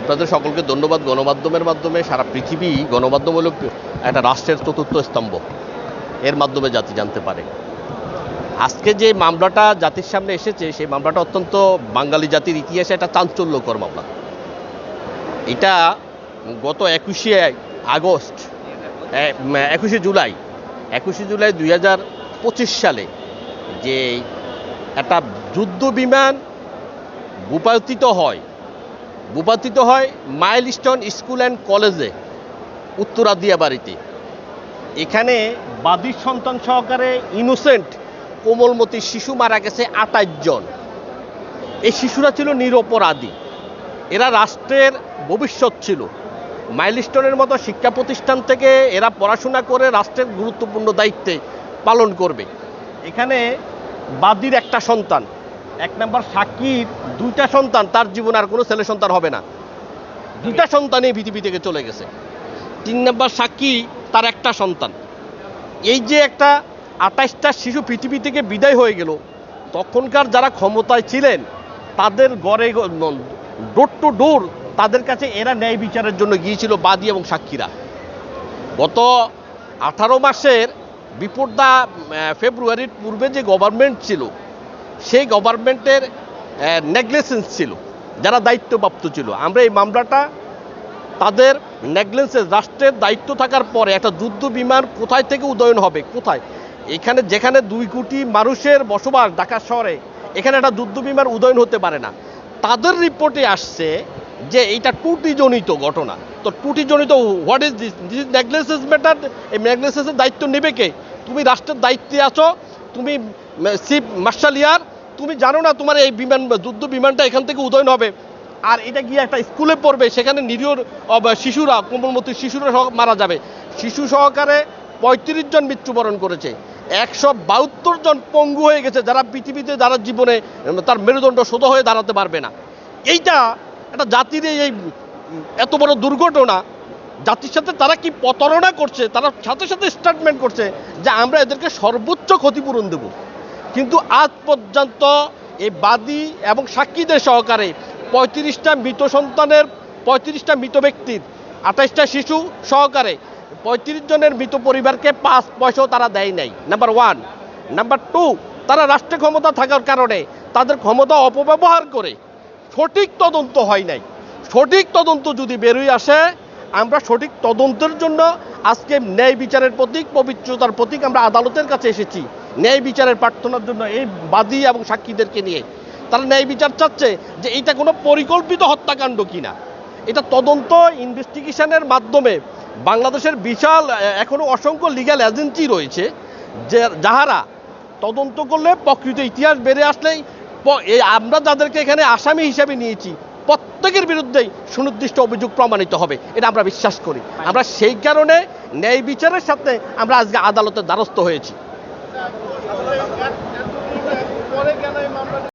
আপনাদের সকলকে ধন্যবাদ। গণমাধ্যমের মাধ্যমে সারা পৃথিবী গণমাধ্যম হলো একটা রাষ্ট্রের চতুর্থ স্তম্ভ, এর মাধ্যমে জাতি জানতে পারে। আজকে যে মামলাটা জাতির সামনে এসেছে সেই মামলাটা অত্যন্ত বাঙালি জাতির ইতিহাসে একটা চাঞ্চল্যকর মামলা। এটা গত 21শে জুলাই 2025 সালে যে একটা যুদ্ধ বিমান ভূপাতিত হয় মাইলস্টোন স্কুল অ্যান্ড কলেজে উত্তরা দিয়াবাড়িতে। এখানে বাদীর সন্তান সহকারে ইনোসেন্ট কোমলমতি শিশু মারা গেছে 28 জন। এই শিশুরা ছিল নিরপরাধী, এরা রাষ্ট্রের ভবিষ্যৎ ছিল। মাইলস্টোনের মতো শিক্ষা প্রতিষ্ঠান থেকে এরা পড়াশোনা করে রাষ্ট্রের গুরুত্বপূর্ণ দায়িত্বে পালন করবে। এখানে বাদীর একটা সন্তান, 1 নম্বর সাক্ষীর 2টা সন্তান, তার জীবনে আর কোনো ছেলে সন্তান হবে না, 2টা সন্তানই পৃথিবী থেকে চলে গেছে। 3 নম্বর সাক্ষী, তার একটা সন্তান। এই যে একটা 28টা শিশু পৃথিবী থেকে বিদায় হয়ে গেল, তখনকার যারা ক্ষমতায় ছিলেন তাদের গড়ে ডোর টু ডোর তাদের কাছে এরা ন্যায় বিচারের জন্য গিয়েছিল, বাদী এবং সাক্ষীরা। গত 18 মাসের বিফোর দ্য ফেব্রুয়ারির পূর্বে যে গভর্নমেন্ট ছিল সেই গভর্নমেন্টের নেগলিজেন্স ছিল, যারা দায়িত্বপ্রাপ্ত ছিল। আমরা এই মামলাটা তাদের নেগলিজেন্স, রাষ্ট্রের দায়িত্ব থাকার পরে একটা যুদ্ধ বিমান কোথায় থেকে উদয়ন হবে, কোথায়, এখানে যেখানে 2 কোটি মানুষের বসবাস ঢাকা শহরে, এখানে একটা যুদ্ধ বিমান উদয়ন হতে পারে না। তাদের রিপোর্টে আসছে যে এইটা ত্রুটিজনিত ঘটনা। তো ত্রুটিজনিত what is this negligence matter. এই নেগলিজেন্সের দায়িত্ব নেবে কে? তুমি রাষ্ট্রের দায়িত্বে আছো, তুমি চিফ মার্শাল ইয়ার, তুমি জানো না তোমার এই যুদ্ধ বিমানটা এখান থেকে উদয়ন হবে, আর এটা গিয়ে একটা স্কুলে পড়বে, সেখানে নিরীহ শিশুরা, কোমলমতি শিশুরা মারা যাবে। শিশু সহকারে 35 জন মৃত্যুবরণ করেছে, 172 জন পঙ্গু হয়ে গেছে, যারা পৃথিবীতে যারা জীবনে তার মেরুদণ্ড সোজা হয়ে দাঁড়াতে পারবে না। এইটা একটা জাতির এই এত বড় দুর্ঘটনা, জাতির সাথে তারা কি প্রতারণা করছে, তারা সাথে সাথে স্টেটমেন্ট করছে যে আমরা এদেরকে সর্বোচ্চ ক্ষতিপূরণ দেব। কিন্তু আজ পর্যন্ত এই বাদী এবং সাক্ষীদের সহকারে 35টা মৃত সন্তানের, 35টা মৃত ব্যক্তির, 28টা শিশু সহকারে 35 জনের মৃত পরিবারকে 5 পয়সাও তারা দেয় নাই, নাম্বার 1। নাম্বার 2, তারা রাষ্ট্রে ক্ষমতা থাকার কারণে তাদের ক্ষমতা অপব্যবহার করে সঠিক তদন্ত হয় নাই। সঠিক তদন্ত যদি বেরোয় আসে, আমরা সঠিক তদন্তের জন্য আজকে ন্যায় বিচারের প্রতীক, পবিত্রতার প্রতীক আমরা আদালতের কাছে এসেছি ন্যায় বিচারের প্রার্থনার জন্য। এই বাদী এবং সাক্ষীদেরকে নিয়ে তারা ন্যায় বিচার চাচ্ছে যে এটা কোনো পরিকল্পিত হত্যাকাণ্ড কিনা। এটা তদন্ত ইনভেস্টিগেশনের মাধ্যমে বাংলাদেশের বিশাল এখনও অসংখ্য লিগ্যাল এজেন্সি রয়েছে যাহারা তদন্ত করলে প্রকৃত ইতিহাস বেড়ে আসলেই আমরা যাদেরকে এখানে আসামি হিসাবে নিয়েছি প্রত্যেকের বিরুদ্ধেই সুনির্দিষ্ট অভিযোগ প্রমাণিত হবে, এটা আমরা বিশ্বাস করি। আমরা সেই কারণে ন্যায় বিচারের সাথে আমরা আজকে আদালতের দ্বারস্থ হয়েছি।